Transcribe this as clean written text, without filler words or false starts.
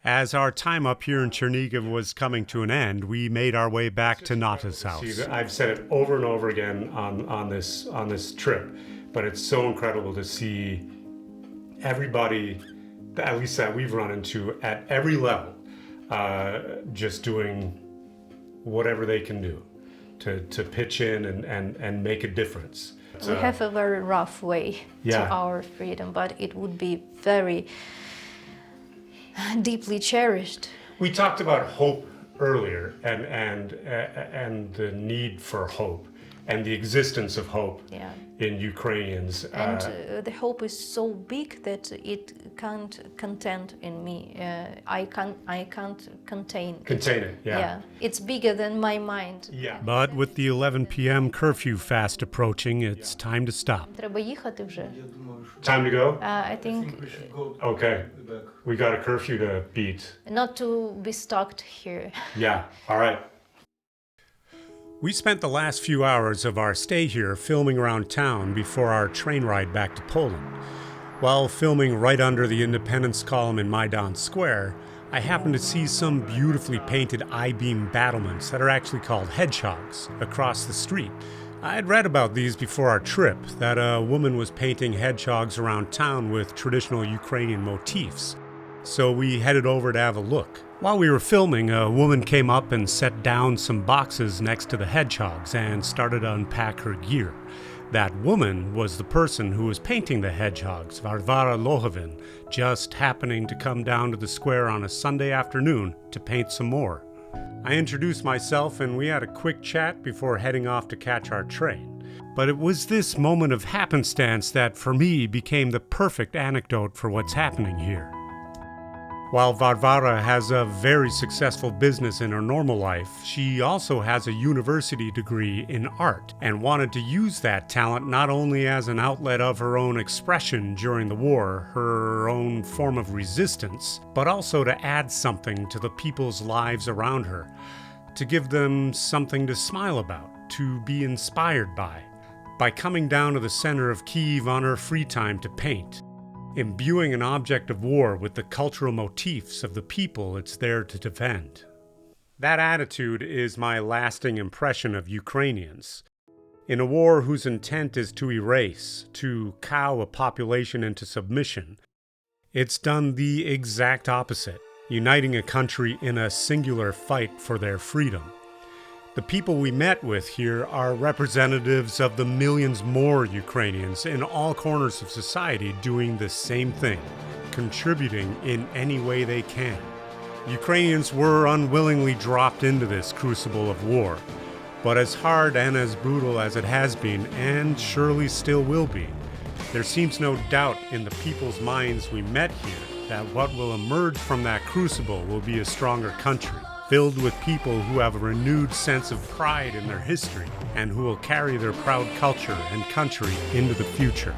As our time up here in Chernihiv was coming to an end, we made our way back to Nata's house. I've said it over and over again on this trip, but it's so incredible to see everybody, at least that we've run into at every level, just doing whatever they can do to pitch in and make a difference. We have a very rough way to our freedom, but it would be very deeply cherished. We talked about hope earlier and the need for hope and the existence of hope in Ukrainians. And the hope is so big that it can't contain in me. I can't contain it. Yeah, it's bigger than my mind. Yeah. But with the 11 p.m. curfew fast approaching, it's time to stop. Треба їхати вже. Time to go? I think we should go Okay. back. We got a curfew to beat. not to be stuck here. Yeah. All right. We spent the last few hours of our stay here filming around town before our train ride back to Poland. While filming right under the Independence column in Maidan Square, I happened to see some beautifully painted I-beam battlements that are actually called hedgehogs across the street. I had read about these before our trip, that a woman was painting hedgehogs around town with traditional Ukrainian motifs. So we headed over to have a look. While we were filming, a woman came up and set down some boxes next to the hedgehogs and started to unpack her gear. That woman was the person who was painting the hedgehogs, Varvara Logvyn, just happening to come down to the square on a Sunday afternoon to paint some more. I introduced myself and we had a quick chat before heading off to catch our train. But it was this moment of happenstance that for me became the perfect anecdote for what's happening here. While Varvara has a very successful business in her normal life, she also has a university degree in art and wanted to use that talent not only as an outlet of her own expression during the war, her own form of resistance, but also to add something to the people's lives around her, to give them something to smile about, to be inspired by coming down to the center of Kyiv on her free time to paint, imbuing an object of war with the cultural motifs of the people it's there to defend. That attitude is my lasting impression of Ukrainians. In a war whose intent is to erase, to cow a population into submission, it's done the exact opposite, uniting a country in a singular fight for their freedom. The people we met with here are representatives of the millions more Ukrainians in all corners of society doing the same thing, contributing in any way they can. Ukrainians were unwillingly dropped into this crucible of war, but as hard and as brutal as it has been, and surely still will be, there seems no doubt in the people's minds we met here that what will emerge from that crucible will be a stronger country, filled with people who have a renewed sense of pride in their history and who will carry their proud culture and country into the future.